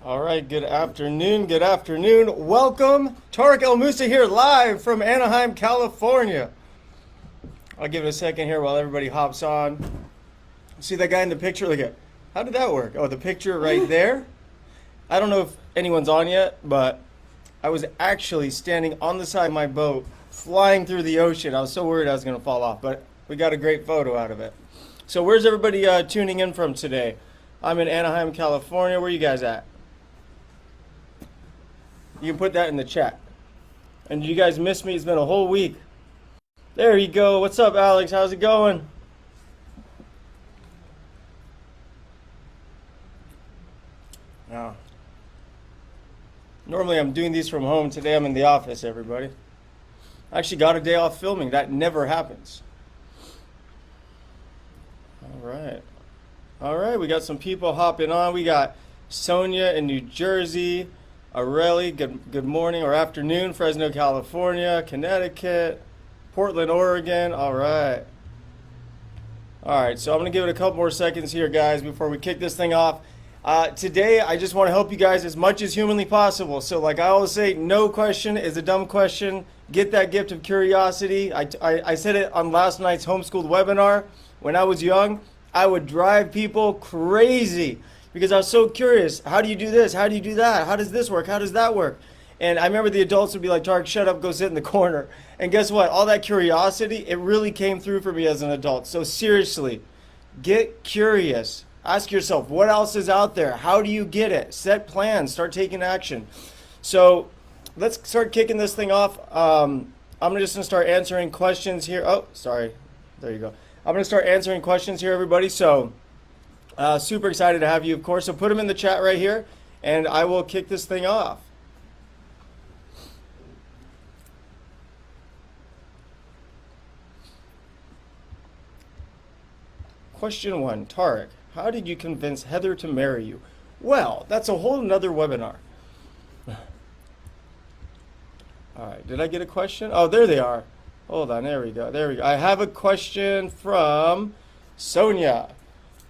All right, good afternoon. Good afternoon. Welcome. Tarek El Moussa here live from Anaheim, California. I'll give it a second here while everybody hops on. See that guy in the picture? Look at how did that work? Oh, the picture right there. I don't know if anyone's on yet, but I was actually standing on the side of my boat flying through the ocean. I was so worried I was going to fall off, but we got a great photo out of it. So where's everybody tuning in from today? I'm in Anaheim, California. Where you guys at? You can put that in the chat. And you guys miss me? It's been a whole week. There you go. What's up, Alex? How's it going? Oh. Normally I'm doing these from home. Today I'm in the office, everybody. I actually got a day off filming. That never happens. All right. All right, we got some people hopping on. We got Sonia in New Jersey. Areli, good morning or afternoon, Fresno, California, Connecticut, Portland, Oregon. All right. All right, so I'm going to give it a couple more seconds here, guys, before we kick this thing off. Today, I just want to help you guys as much as humanly possible. So like I always say, no question is a dumb question. Get that gift of curiosity. I said it on last night's homeschooled webinar. When I was young, I would drive people crazy because I was so curious. How do you do this? How do you do that? How does this work? How does that work? And I remember the adults would be like, Tarek, shut up, go sit in the corner. And guess what? All that curiosity, it really came through for me as an adult. So seriously, get curious. Ask yourself, what else is out there? How do you get it? Set plans, start taking action. So let's start kicking this thing off. I'm just going to start answering questions here. Oh, sorry. There you go. I'm going to start answering questions here, everybody. So super excited to have you, of course. So put them in the chat right here, and I will kick this thing off. Question 1, Tarek, how did you convince Heather to marry you? Well, that's a whole nother webinar. All right, did I get a question? Oh, there they are. Hold on, there we go. There we go. I have a question from Sonia.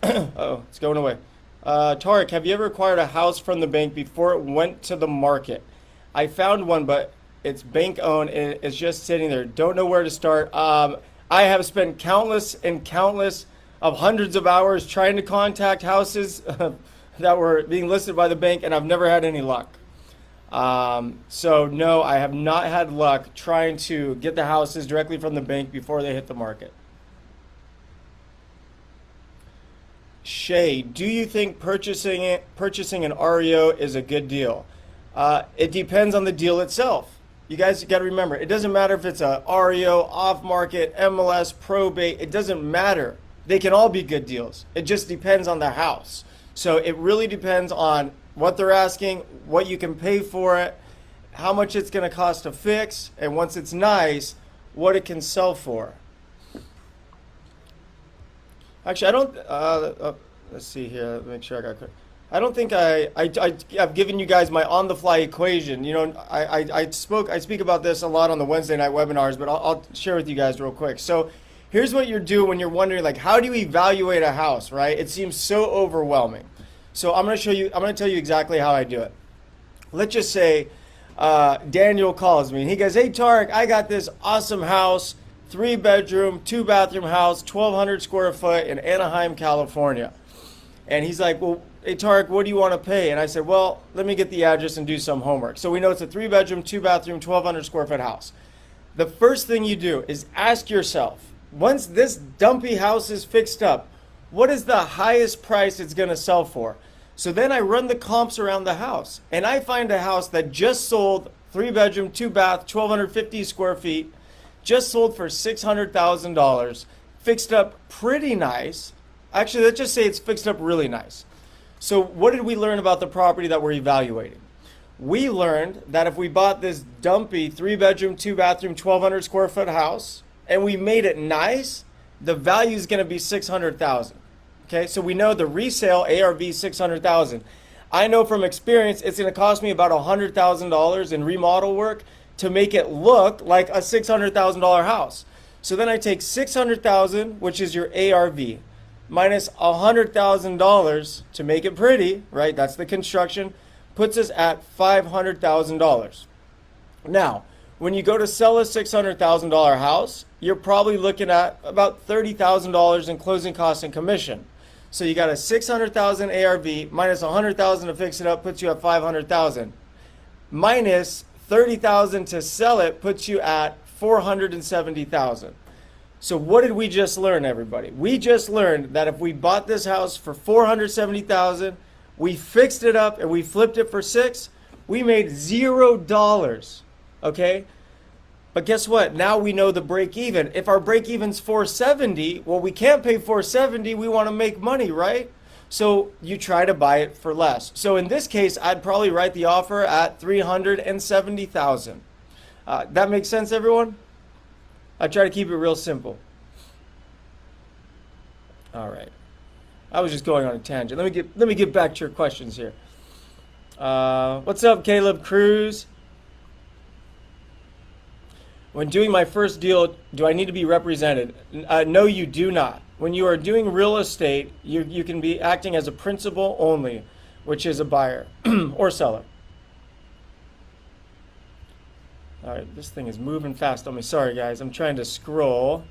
Oh, it's going away. Tarek, have you ever acquired a house from the bank before it went to the market? I found one, but it's bank owned and it's just sitting there. Don't know where to start. I have spent countless of hundreds of hours trying to contact houses that were being listed by the bank, and I've never had any luck. So no, I have not had luck trying to get the houses directly from the bank before they hit the market. Shay, do you think purchasing an REO is a good deal? It depends on the deal itself. You guys got to remember, it doesn't matter if it's a REO, off market, MLS, probate, it doesn't matter. They can all be good deals. It just depends on the house. So it really depends on what they're asking, what you can pay for it, how much it's going to cost to fix, and once it's nice, what it can sell for. Actually, I don't, let's see here, let me make sure I got clear. I don't think I've given you guys my on-the-fly equation. You know, I speak about this a lot on the Wednesday night webinars, but I'll share with you guys real quick. So here's what you're doing when you're wondering, like, how do you evaluate a house, right? It seems so overwhelming. So I'm going to tell you exactly how I do it. Let's just say Daniel calls me and he goes, hey, Tarek, I got this awesome house, 3-bedroom, 2-bathroom house, 1,200 square foot in Anaheim, California. And he's like, well, hey, Tarek, what do you want to pay? And I said, well, let me get the address and do some homework. So we know it's a 3-bedroom, 2-bathroom, 1,200 square foot house. The first thing you do is ask yourself, once this dumpy house is fixed up, what is the highest price it's going to sell for? So then I run the comps around the house, and I find a house that just sold, 3-bedroom, 2-bath, 1,250 square feet, just sold for $600,000, fixed up pretty nice. Actually, let's just say it's fixed up really nice. So what did we learn about the property that we're evaluating? We learned that if we bought this dumpy 3-bedroom, 2-bathroom, 1,200 square foot house, and we made it nice, the value is going to be $600,000. Okay, so we know the resale ARV is $600,000. I know from experience it's going to cost me about $100,000 in remodel work to make it look like a $600,000 house. So then I take $600,000, which is your ARV, minus $100,000 to make it pretty, right? That's the construction, puts us at $500,000. Now, when you go to sell a $600,000 house, you're probably looking at about $30,000 in closing costs and commission. So you got a $600,000 ARV minus $100,000 to fix it up puts you at $500,000. Minus $30,000 to sell it puts you at $470,000. So what did we just learn, everybody? We just learned that if we bought this house for $470,000, we fixed it up and we flipped it for $6, we made $0. Okay? But guess what? Now we know the break even. If our break even's $470, well, we can't pay $470. We want to make money, right? So you try to buy it for less. So in this case, I'd probably write the offer at $370,000. That makes sense, everyone? I try to keep it real simple. All right. I was just going on a tangent. Let me get back to your questions here. What's up, Caleb Cruz? When doing my first deal, do I need to be represented? No, you do not. When you are doing real estate, you can be acting as a principal only, which is a buyer or seller. All right, this thing is moving fast on me. Sorry, guys. I'm trying to scroll.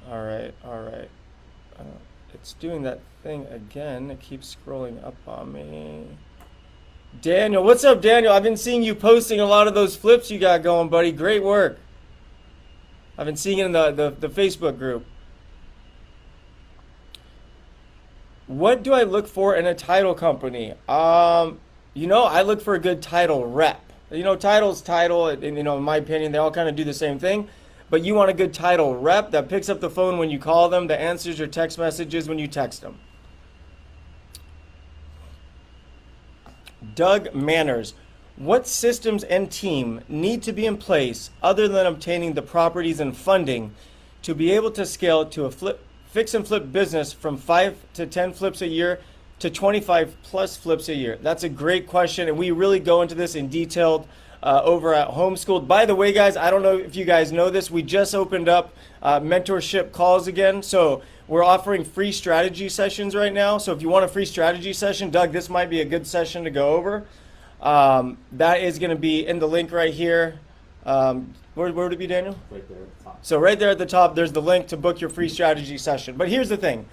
All right. It's doing that thing again. It keeps scrolling up on me. Daniel, what's up, Daniel? I've been seeing you posting a lot of those flips you got going, buddy. Great work. I've been seeing it in the Facebook group. What do I look for in a title company? I look for a good title rep. Title's title, and in my opinion, they all kind of do the same thing. But you want a good title rep that picks up the phone when you call them, that answers your text messages when you text them. Doug Manners, what systems and team need to be in place other than obtaining the properties and funding to be able to scale to a fix and flip business from 5 to 10 flips a year to 25 plus flips a year? That's a great question, and we really go into this in detail over at Homeschooled. By the way, guys, I don't know if you guys know this, we just opened up mentorship calls again. So we're offering free strategy sessions right now. So if you want a free strategy session, Doug, this might be a good session to go over. That is going to be in the link right here. Where would it be, Daniel? Right there at the top. So right there at the top, there's the link to book your free strategy session. But here's the thing.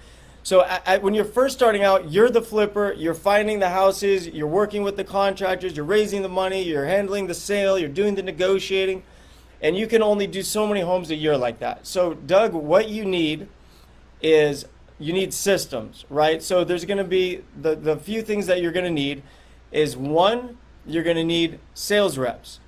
So when you're first starting out, you're the flipper, you're finding the houses, you're working with the contractors, you're raising the money, you're handling the sale, you're doing the negotiating, and you can only do so many homes a year like that. So Doug, what you need is you need systems, right? So there's going to be the few things that you're going to need is one, you're going to need sales reps,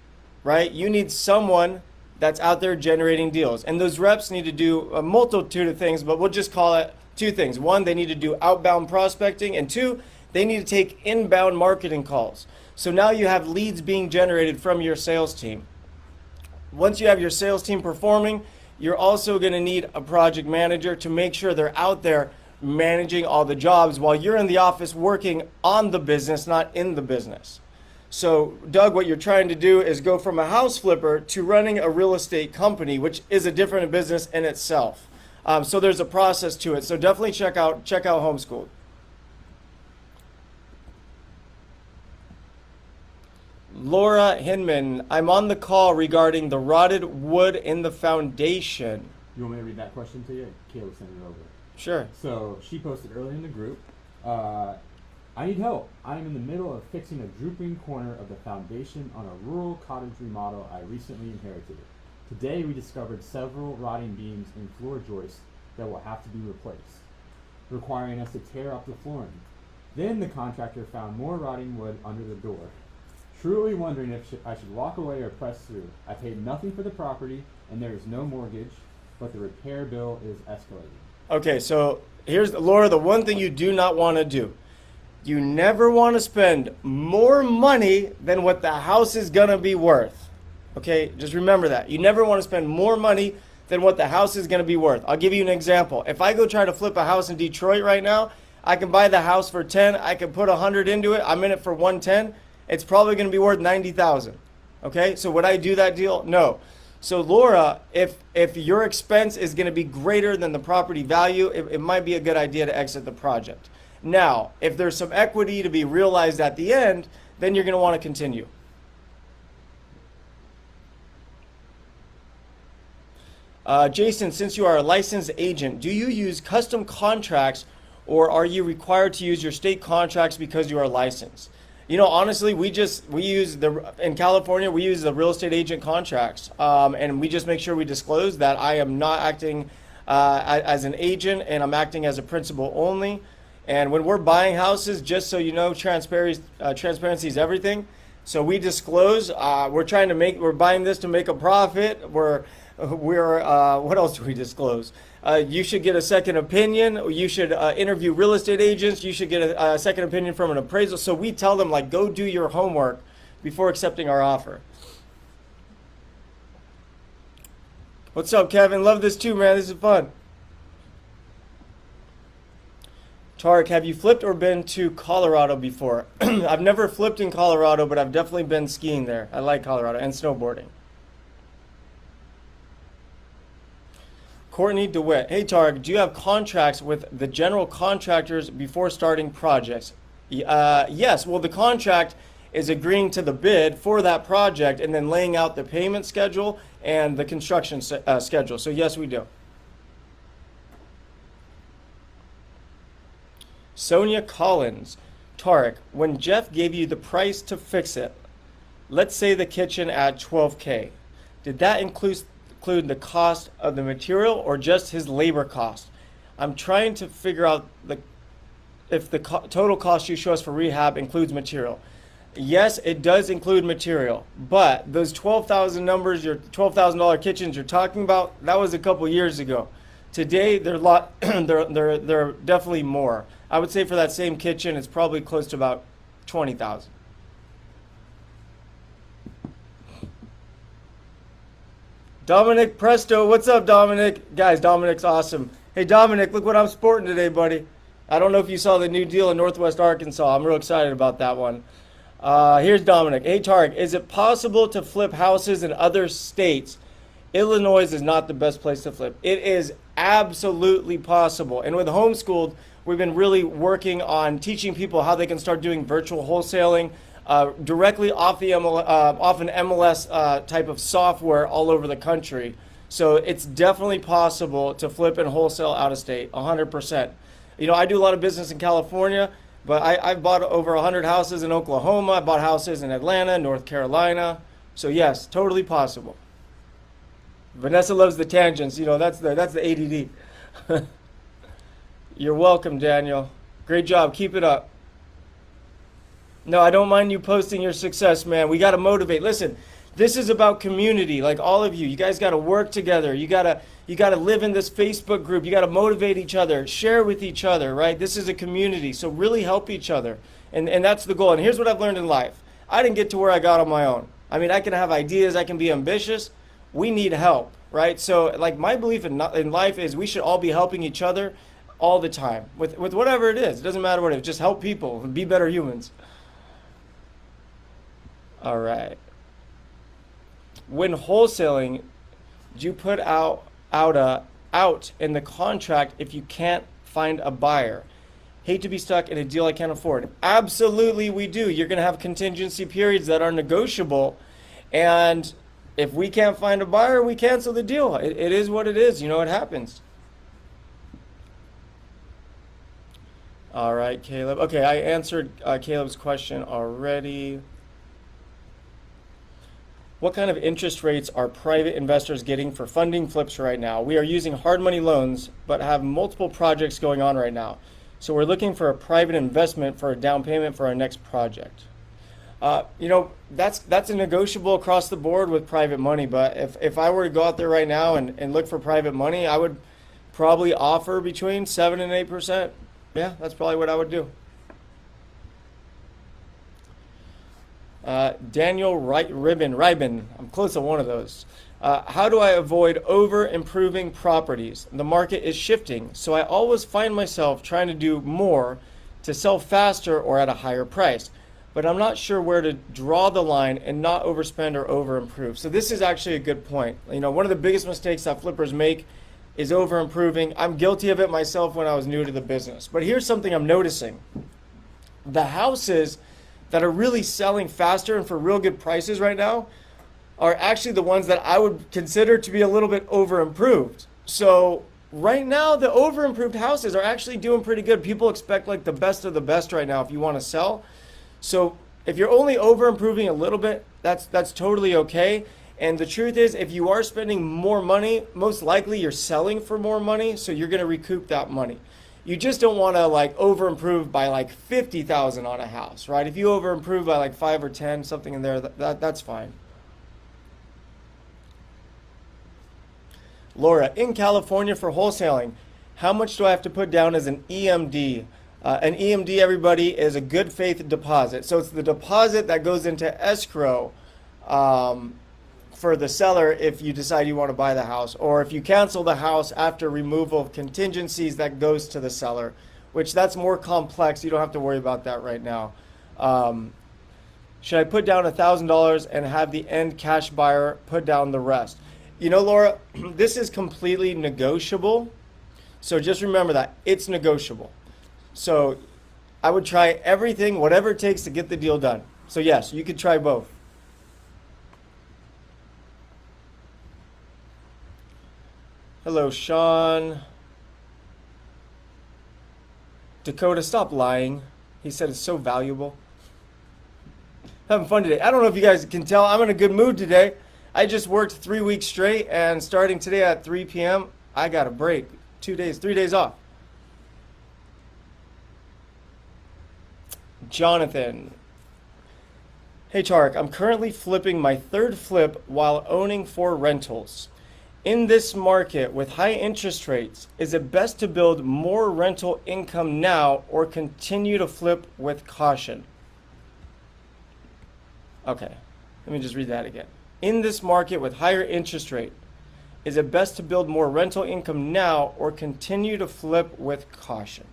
right? You need someone that's out there generating deals. And those reps need to do a multitude of things, but we'll just call it two things. One, they need to do outbound prospecting, and two, they need to take inbound marketing calls. So now you have leads being generated from your sales team. Once you have your sales team performing, you're also going to need a project manager to make sure they're out there managing all the jobs while you're in the office working on the business, not in the business. So Doug, what you're trying to do is go from a house flipper to running a real estate company, which is a different business in itself. So there's a process to it. So definitely check out Homeschooled. Laura Hinman, I'm on the call regarding the rotted wood in the foundation. You want me to read that question to you? Kayla sent it over. Sure. So she posted earlier in the group, I need help. I am in the middle of fixing a drooping corner of the foundation on a rural cottage remodel I recently inherited. Today we discovered several rotting beams and floor joists that will have to be replaced, requiring us to tear up the flooring. Then the contractor found more rotting wood under the door. Truly wondering if I should walk away or press through. I paid nothing for the property and there is no mortgage, but the repair bill is escalating. Okay, so here's Laura, the one thing you do not want to do. You never want to spend more money than what the house is going to be worth. Okay, just remember that. You never want to spend more money than what the house is going to be worth. I'll give you an example. If I go try to flip a house in Detroit right now, I can buy the house for 10, I can put 100 into it, I'm in it for 110, it's probably going to be worth 90,000. Okay, so would I do that deal? No. So Laura, if your expense is going to be greater than the property value, it might be a good idea to exit the project. Now, if there's some equity to be realized at the end, then you're going to want to continue. Jason, since you are a licensed agent, do you use custom contracts or are you required to use your state contracts because you are licensed? You know, honestly, we use in California, we use the real estate agent contracts. And we just make sure we disclose that I am not acting as an agent and I'm acting as a principal only. And when we're buying houses, just so you know, transparency is everything. So we disclose, we're buying this to make a profit. What else do we disclose? You should get a second opinion. You should interview real estate agents. You should get a second opinion from an appraisal. So we tell them, like, go do your homework before accepting our offer. What's up, Kevin? Love this too, man. This is fun. Tarek, have you flipped or been to Colorado before? I've never flipped in Colorado, but I've definitely been skiing there. I like Colorado and snowboarding. Courtney DeWitt. Hey, Tarek, do you have contracts with the general contractors before starting projects? Yes. Well, the contract is agreeing to the bid for that project and then laying out the payment schedule and the construction schedule. So, yes, we do. Sonia Collins. Tarek, when Jeff gave you the price to fix it, let's say the kitchen at $12K, did that include the cost of the material or just his labor cost? I'm trying to figure out if the total cost you show us for rehab includes material. Yes, it does include material, but those 12,000 numbers, your $12,000 kitchens you're talking about, that was a couple years ago. Today, they're they're definitely more. I would say for that same kitchen, it's probably close to about 20,000. Dominic Presto, what's up, Dominic? Guys, Dominic's awesome. Hey, Dominic, look what I'm sporting today, buddy. I don't know if you saw the new deal in Northwest Arkansas. I'm real excited about that one. Here's Dominic. Hey, Tarek, is it possible to flip houses in other states? Illinois is not the best place to flip. It is absolutely possible. And with Homeschooled, we've been really working on teaching people how they can start doing virtual wholesaling directly off an MLS type of software all over the country. So it's definitely possible to flip and wholesale out of state, 100%. You know, I do a lot of business in California, but I've bought over 100 houses in Oklahoma. I bought houses in Atlanta, North Carolina. So yes, totally possible. Vanessa loves the tangents. You know, that's the ADD. You're welcome, Daniel. Great job. Keep it up. No, I don't mind you posting your success, man. We got to motivate. Listen, this is about community. Like all of you, you guys got to work together. You got to live in this Facebook group. You got to motivate each other, share with each other, right? This is a community, so really help each other. And that's the goal. And here's what I've learned in life. I didn't get to where I got on my own. I mean, I can have ideas, I can be ambitious. We need help, right? So like my belief in life is we should all be helping each other all the time with whatever it is. It doesn't matter what it is. Just help people and be better humans. All right. When wholesaling, do you put out in the contract if you can't find a buyer? Hate to be stuck in a deal I can't afford. Absolutely, we do. You're going to have contingency periods that are negotiable, and if we can't find a buyer, we cancel the deal. It is what it is. You know, it happens. All right, Caleb. Okay, I answered Caleb's question already. What kind of interest rates are private investors getting for funding flips right now? We are using hard money loans, but have multiple projects going on right now. So we're looking for a private investment for a down payment for our next project. You know, that's a negotiable across the board with private money. But if I were to go out there right now and look for private money, I would probably offer between 7 and 8%. Yeah, that's probably what I would do. Daniel Ribin, I'm close to one of those. How do I avoid over improving properties? The market is shifting, so I always find myself trying to do more to sell faster or at a higher price. But I'm not sure where to draw the line and not overspend or over improve. So this is actually a good point. You know, one of the biggest mistakes that flippers make is over improving. I'm guilty of it myself when I was new to the business. But here's something I'm noticing. The houses that are really selling faster and for real good prices right now are actually the ones that I would consider to be a little bit over improved. So right now, the over improved houses are actually doing pretty good. People expect like the best of the best right now if you want to sell. So if you're only over improving a little bit, that's totally okay. And the truth is, if you are spending more money, most likely you're selling for more money, so you're going to recoup that money. You just don't want to like over improve by like 50,000 on a house, right? If you over improve by like 5 or 10, something in there, that's fine. Laura, in California for wholesaling, how much do I have to put down as an EMD? An EMD, everybody, is a good faith deposit. So it's the deposit that goes into escrow for the seller if you decide you want to buy the house, or if you cancel the house after removal of contingencies, that goes to the seller, which that's more complex. You don't have to worry about that right now. Should I put down $1,000 and have the end cash buyer put down the rest? You know, Laura, this is completely negotiable. So just remember that it's negotiable. So I would try everything, whatever it takes to get the deal done. So yes, you could try both. Hello, Sean. Dakota, stop lying. He said it's so valuable. Having fun today. I don't know if you guys can tell, I'm in a good mood today. I just worked 3 weeks straight, and starting today at 3 p.m., I got a break. 3 days off. Jonathan. Hey, Tarek, I'm currently flipping my third flip while owning 4 rentals. In this market with high interest rates, is it best to build more rental income now or continue to flip with caution? Okay, let me just read that again. In this market with higher interest rate, is it best to build more rental income now or continue to flip with caution?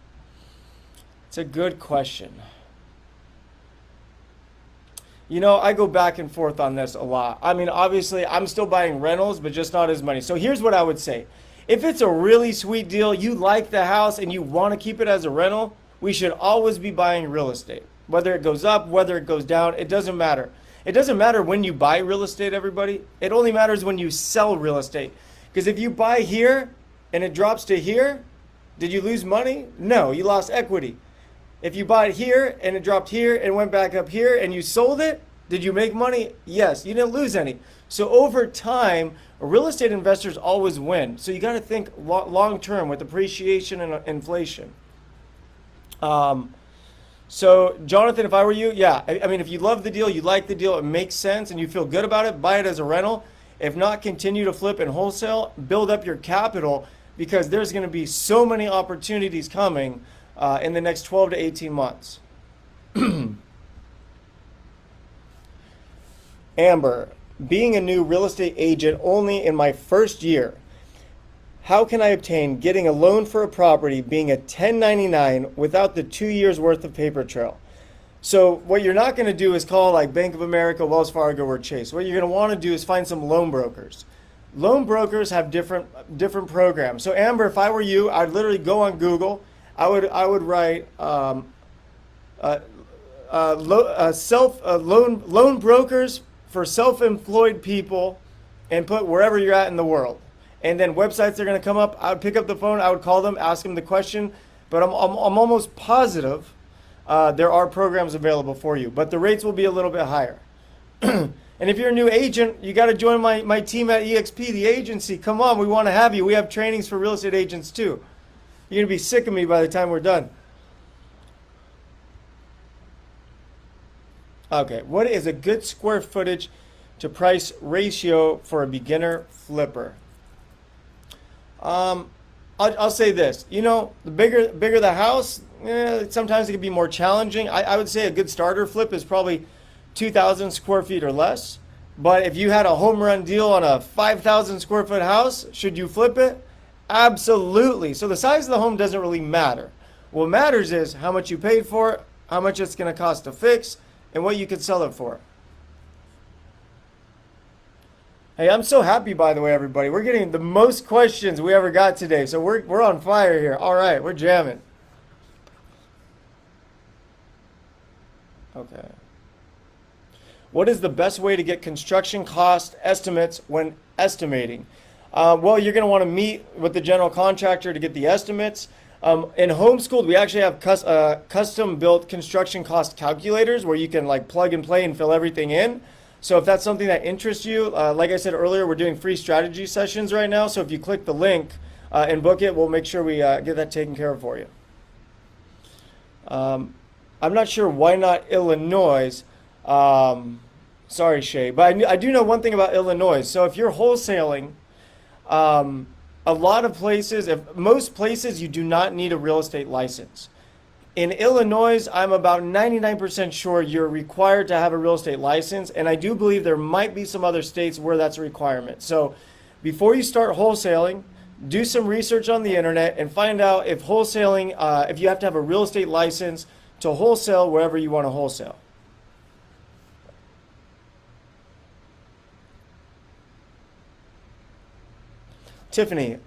It's a good question. You know, I go back and forth on this a lot. I mean, obviously, I'm still buying rentals, but just not as many. So here's what I would say. If it's a really sweet deal, you like the house and you want to keep it as a rental, we should always be buying real estate. Whether it goes up, whether it goes down, it doesn't matter. It doesn't matter when you buy real estate, everybody. It only matters when you sell real estate. Because if you buy here and it drops to here, did you lose money? No, you lost equity. If you buy it here and it dropped here and went back up here and you sold it, did you make money? Yes, you didn't lose any. So over time, real estate investors always win. So you got to think long term with appreciation and inflation. So Jonathan, if I were you, yeah, I mean, if you love the deal, you like the deal, it makes sense and you feel good about it, buy it as a rental. If not, continue to flip and wholesale, build up your capital, because there's going to be so many opportunities coming in the next 12 to 18 months. Amber, being a new real estate agent only in my first year, how can I obtain getting a loan for a property being a 1099 without the 2 years worth of paper trail? So what you're not going to do is call like Bank of America, Wells Fargo, or Chase. What you're going to want to do is find some loan brokers. Loan brokers have different programs. So Amber, if I were you, I'd literally go on Google. I would write loan brokers for self-employed people and put wherever you're at in the world. And then websites are going to come up. I would pick up the phone. I would call them, ask them the question. But I'm almost positive there are programs available for you. But the rates will be a little bit higher. And if you're a new agent, you got to join my team at EXP, the agency. Come on, we want to have you. We have trainings for real estate agents too. You're going to be sick of me by the time we're done. Okay, what is a good square footage to price ratio for a beginner flipper? I'll say this. You know, the bigger the house, sometimes it can be more challenging. I would say a good starter flip is probably 2,000 square feet or less. But if you had a home run deal on a 5,000 square foot house, should you flip it? Absolutely. So the size of the home doesn't really matter. What matters is how much you paid for it, how much it's going to cost to fix, and what you could sell it for. Hey, I'm so happy, by the way, everybody. We're getting the most questions we ever got today, so we're on fire here. All right, we're jamming. Okay. What is the best way to get construction cost estimates when estimating? Well, you're going to want to meet with the general contractor to get the estimates. In Homeschooled, we actually have custom built construction cost calculators where you can like plug and play and fill everything in. So if that's something that interests you, like I said earlier, we're doing free strategy sessions right now. So if you click the link and book it, we'll make sure we get that taken care of for you. I'm not sure why not Illinois. Sorry, Shay, but I do know one thing about Illinois. So if you're wholesaling, a lot of places, if most places, you do not need a real estate license. In Illinois, I'm about 99% sure you're required to have a real estate license, and I do believe there might be some other states where that's a requirement. So before you start wholesaling, do some research on the internet and find out if wholesaling, if you have to have a real estate license to wholesale wherever you want to wholesale. Tiffany,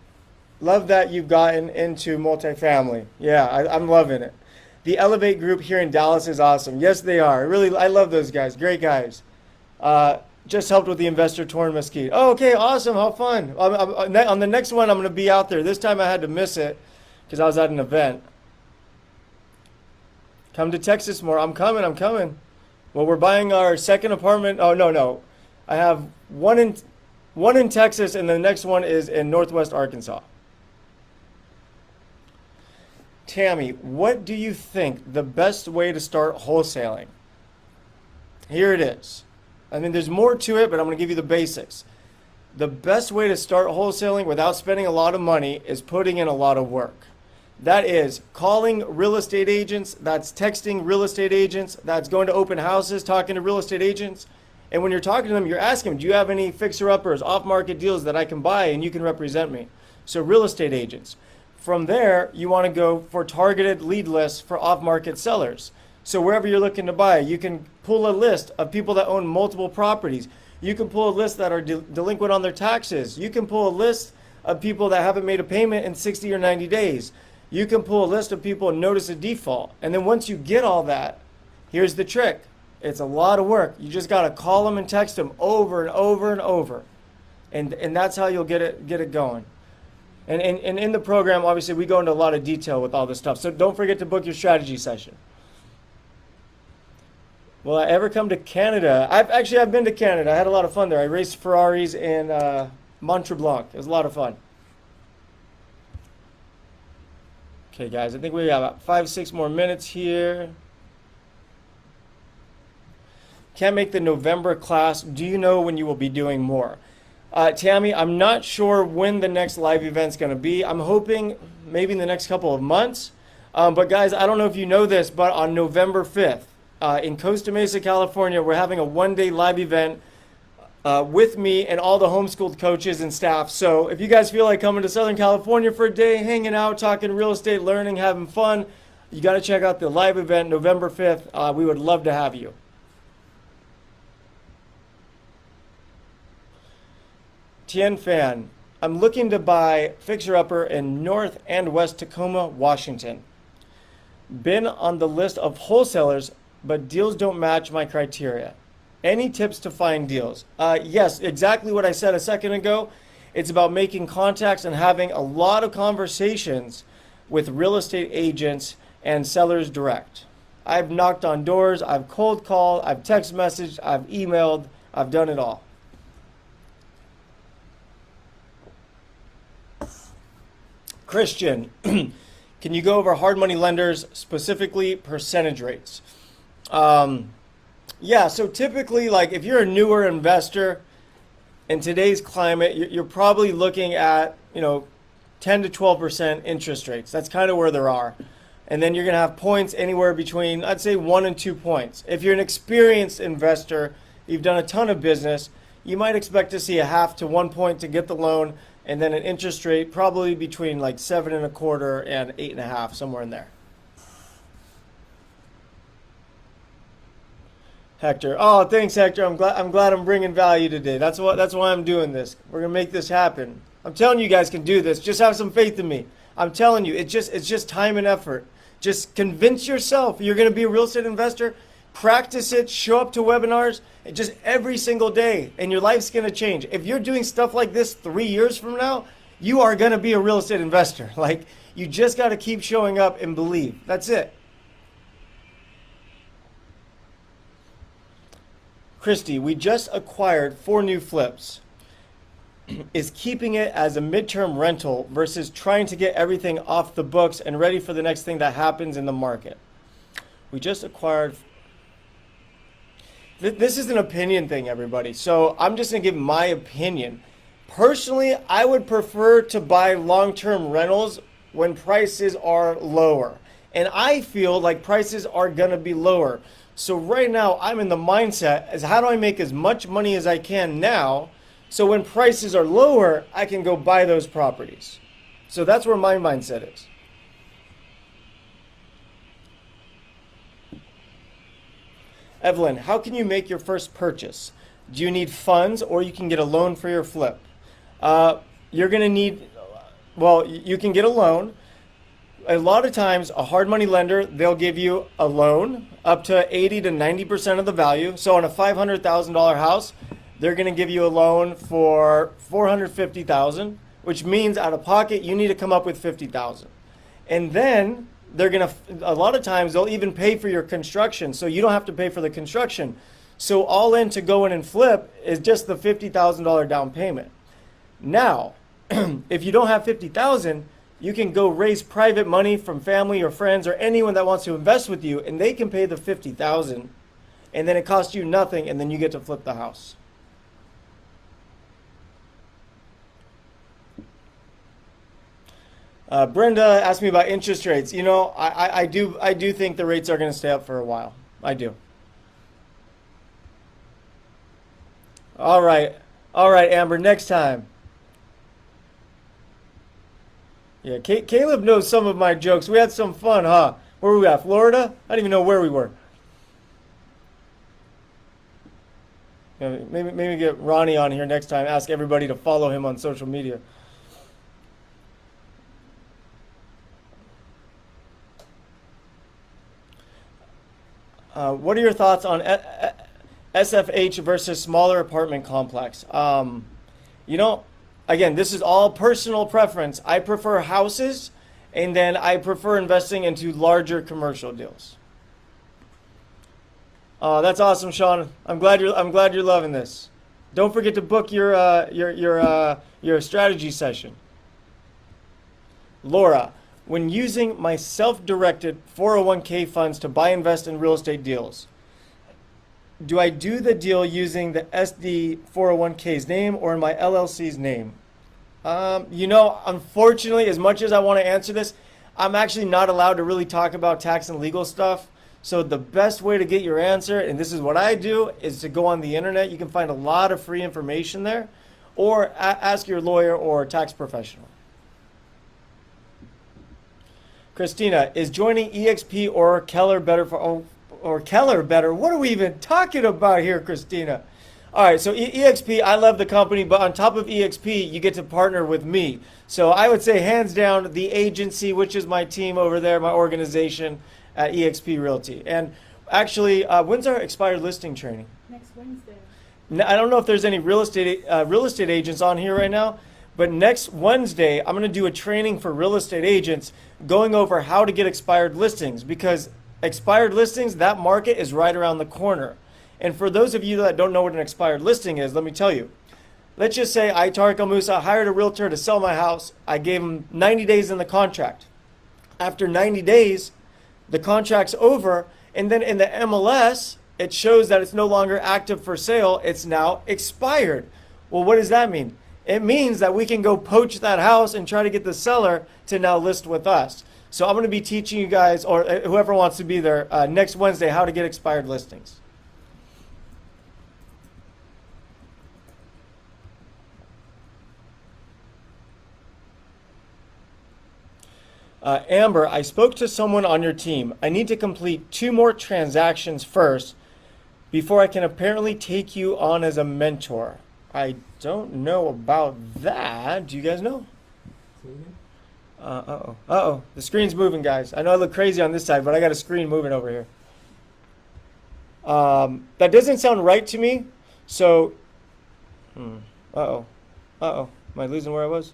love that you've gotten into multifamily. Yeah, I'm loving it. The Elevate group here in Dallas is awesome. Yes, they are. Really, I love those guys. Great guys. Just helped with the investor tour in Mesquite. Oh, okay, awesome. How fun. On the next one, I'm going to be out there. This time I had to miss it because I was at an event. Come to Texas more. I'm coming. I'm coming. Well, we're buying our second apartment. Oh, no. I have one in Texas, and the next one is in Northwest Arkansas. Tammy, what do you think the best way to start wholesaling? Here it is. I mean, there's more to it, but I'm going to give you the basics. The best way to start wholesaling without spending a lot of money is putting in a lot of work. That is calling real estate agents, that's texting real estate agents, that's going to open houses, talking to real estate agents. And when you're talking to them, you're asking them, do you have any fixer-uppers, off-market deals that I can buy and you can represent me? So real estate agents. From there, you want to go for targeted lead lists for off-market sellers. So wherever you're looking to buy, you can pull a list of people that own multiple properties. You can pull a list that are delinquent on their taxes. You can pull a list of people that haven't made a payment in 60 or 90 days. You can pull a list of people and notice a default. And then once you get all that, here's the trick. It's a lot of work. You just got to call them and text them over and over and over. And that's how you'll get it going. And in the program, obviously, we go into a lot of detail with all this stuff. So don't forget to book your strategy session. Will I ever come to Canada? I've been to Canada. I had a lot of fun there. I raced Ferraris in Mont Tremblant. It was a lot of fun. Okay, guys, I think we have about 5-6 more minutes here. Can't make the November class. Do you know when you will be doing more? Tammy, I'm not sure when the next live event's going to be. I'm hoping maybe in the next couple of months. But guys, I don't know if you know this, but on November 5th in Costa Mesa, California, we're having a one-day live event with me and all the homeschooled coaches and staff. So if you guys feel like coming to Southern California for a day, hanging out, talking real estate, learning, having fun, you got to check out the live event November 5th. We would love to have you. Tien Fan, I'm looking to buy fixer-upper in North and West Tacoma, Washington. Been on the list of wholesalers, but deals don't match my criteria. Any tips to find deals? Yes, exactly what I said a second ago. It's about making contacts and having a lot of conversations with real estate agents and sellers direct. I've knocked on doors, I've cold called, I've text messaged, I've emailed, I've done it all. Christian, can you go over hard money lenders, specifically percentage rates? Yeah, so typically, like if you're a newer investor in today's climate, you're probably looking at, 10 to 12% interest rates. That's kind of where there are. And then you're going to have points anywhere between, I'd say 1 and 2 points. If you're an experienced investor, you've done a ton of business, you might expect to see a 0.5 to 1 point to get the loan, and then an interest rate probably between like 7.25 and 8.5, somewhere in there. Hector. Oh, thanks, Hector. I'm glad I'm bringing value today. That's why I'm doing this. We're gonna make this happen. I'm telling you guys can do this. Just have some faith in me. I'm telling you, it's just time and effort. Just convince yourself you're gonna be a real estate investor. Practice it. Show up to webinars just every single day, and your life's gonna change. If you're doing stuff like this 3 years from now, you are gonna be a real estate investor. Like, you just gotta keep showing up and believe. That's it. Christy, we just acquired 4 new flips. Is keeping it as a midterm rental versus trying to get everything off the books and ready for the next thing that happens in the market? We just acquired. This is an opinion thing, everybody. So I'm just going to give my opinion. Personally, I would prefer to buy long-term rentals when prices are lower. And I feel like prices are going to be lower. So right now, I'm in the mindset as how do I make as much money as I can now, so when prices are lower, I can go buy those properties. So that's where my mindset is. Evelyn, how can you make your first purchase? Do you need funds, or you can get a loan for your flip? You're going to need, well, you can get a loan. A lot of times, a hard money lender, they'll give you a loan up to 80 to 90% of the value. So on a $500,000 house, they're going to give you a loan for $450,000, which means out of pocket, you need to come up with $50,000. And then they're going to, a lot of times, they'll even pay for your construction. So you don't have to pay for the construction. So all in to go in and flip is just the $50,000 down payment. Now, if you don't have $50,000, you can go raise private money from family or friends or anyone that wants to invest with you, and they can pay the $50,000, and then it costs you nothing, and then you get to flip the house. Brenda asked me about interest rates. You know, I do think the rates are going to stay up for a while. I do. All right, Amber. Next time. Yeah, Caleb knows some of my jokes. We had some fun, huh? Where were we at? Florida? I don't even know where we were. Yeah, maybe get Ronnie on here next time. Ask everybody to follow him on social media. What are your thoughts on SFH versus smaller apartment complex? You know, again, this is all personal preference. I prefer houses, and then I prefer investing into larger commercial deals. That's awesome, Sean. I'm glad you're loving this. Don't forget to book your strategy session. Laura, when using my self-directed 401k funds to buy invest in real estate deals, do I do the deal using the SD 401k's name or in my LLC's name? You know, unfortunately, as much as I want to answer this, I'm actually not allowed to really talk about tax and legal stuff. So the best way to get your answer, and this is what I do, is to go on the internet. You can find a lot of free information there, or ask your lawyer or tax professional. Christina, is joining EXP or Keller better for, or Keller better? What are we even talking about here, Christina? All right, so EXP, I love the company, but on top of EXP, you get to partner with me. So I would say hands down the agency, which is my team over there, my organization at EXP Realty. And actually, when's our expired listing training? Next Wednesday. I don't know if there's any real estate agents on here right now, but next Wednesday, I'm going to do a training for real estate agents going over how to get expired listings, because expired listings, that market is right around the corner. And for those of you that don't know what an expired listing is, let me tell you. Let's just say I, Tariq Al Musa, hired a realtor to sell my house. I gave him 90 days in the contract. After 90 days, the contract's over, and then in the MLS, it shows that it's no longer active for sale. It's now expired. Well, what does that mean? It means that we can go poach that house and try to get the seller to now list with us. So I'm going to be teaching you guys, or whoever wants to be there, next Wednesday, how to get expired listings. Amber, I spoke to someone on your team. I need to complete 2 more transactions first. before I can apparently take you on as a mentor. I don't know about that. Do you guys know? Say it again? Uh-oh. Uh-oh. The screen's moving, guys. I know I look crazy on this side, but I got a screen moving over here. That doesn't sound right to me. So, uh-oh. Uh-oh. Am I losing where I was?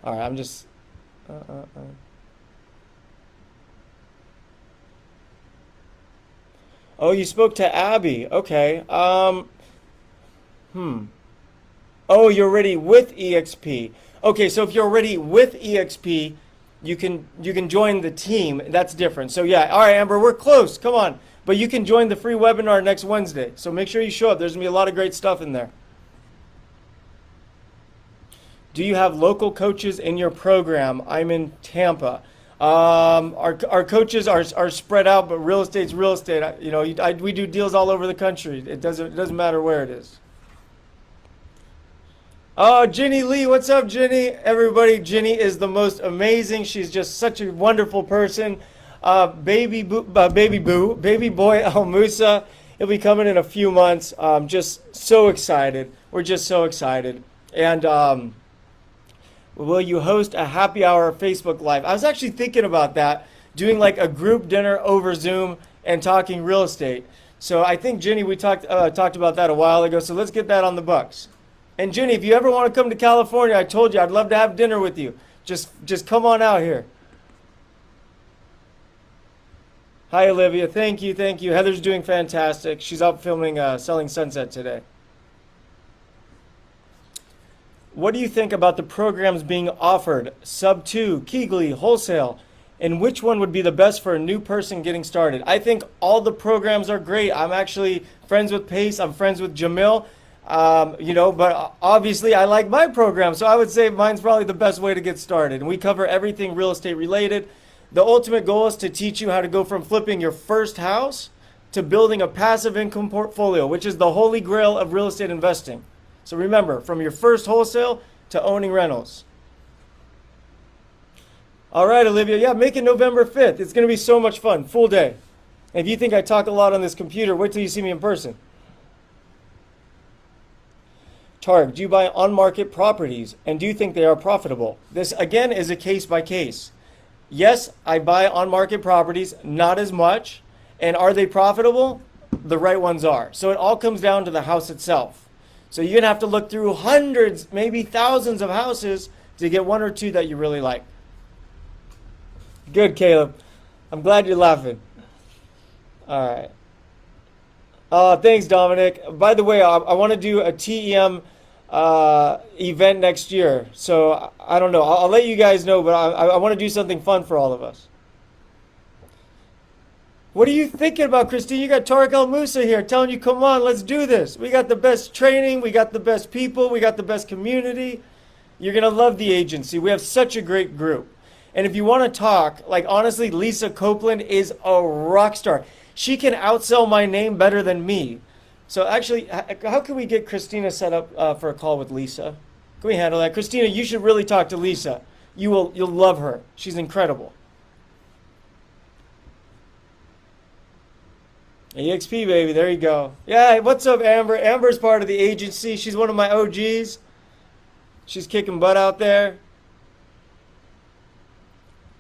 All right, I'm just... Oh, you spoke to Abby. Okay. Oh, you're already with EXP. Okay, so if you're already with EXP, you can join the team. That's different. So yeah, all right, Amber, we're close. Come on. But you can join the free webinar next Wednesday. So make sure you show up. There's going to be a lot of great stuff in there. Do you have local coaches in your program? I'm in Tampa. Our coaches are spread out, but real estate's real estate. We do deals all over the country. It doesn't matter where it is. Oh, Ginny Lee, what's up, Ginny? Everybody, Ginny is the most amazing. She's just such a wonderful person. Baby boy Al Musa, he'll be coming in a few months. Just so excited. We're just so excited. And will you host a happy hour Facebook Live? I was actually thinking about that, doing like a group dinner over Zoom and talking real estate. So I think, Ginny, we talked about that a while ago. So let's get that on the books. And Ginny, if you ever want to come to California, I told you I'd love to have dinner with you. Just come on out here. Hi, Olivia. Thank you. Heather's doing fantastic. She's out filming Selling Sunset today. What do you think about the programs being offered? Sub 2, Kegley, Wholesale, and which one would be the best for a new person getting started? I think all the programs are great. I'm actually friends with Pace. I'm friends with Jamil. But obviously I like my program, so I would say mine's probably the best way to get started. And we cover everything real estate related. The ultimate goal is to teach you how to go from flipping your first house to building a passive income portfolio, which is the holy grail of real estate investing. So remember, from your first wholesale to owning rentals. All right, Olivia. Yeah, make it November 5th. It's going to be so much fun. Full day. If you think I talk a lot on this computer, wait till you see me in person. Targ, do you buy on-market properties, and do you think they are profitable? This, again, is a case by case. Yes, I buy on-market properties, not as much. And are they profitable? The right ones are. So it all comes down to the house itself. So you're going to have to look through hundreds, maybe thousands of houses to get one or two that you really like. Good, Caleb. I'm glad you're laughing. All right. Thanks, Dominic. By the way, I want to do a TEM event next year. So I don't know. I'll let you guys know, but I want to do something fun for all of us. What are you thinking about, Christine? You got Tarek El Moussa here telling you, come on, let's do this. We got the best training. We got the best people. We got the best community. You're going to love the agency. We have such a great group. And if you want to talk, like honestly, Lisa Copeland is a rock star. She can outsell my name better than me. So actually, how can we get Christina set up for a call with Lisa? Can we handle that? Christina, you should really talk to Lisa. You'll love her. She's incredible. EXP, baby. There you go. Yeah, what's up, Amber? Amber's part of the agency. She's one of my OGs. She's kicking butt out there.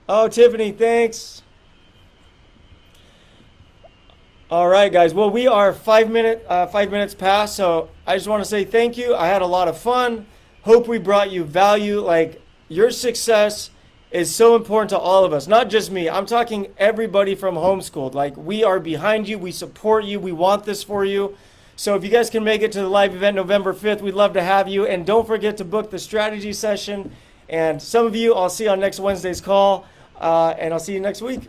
Oh, Tiffany, thanks. All right, guys. Well, we are 5 minutes past, so I just want to say thank you. I had a lot of fun. Hope we brought you value. Like, your success is so important to all of us, not just me. I'm talking everybody from Homeschooled. Like, we are behind you. We support you. We want this for you. So if you guys can make it to the live event November 5th, we'd love to have you. And don't forget to book the strategy session. And some of you I'll see on next Wednesday's call. And I'll see you next week.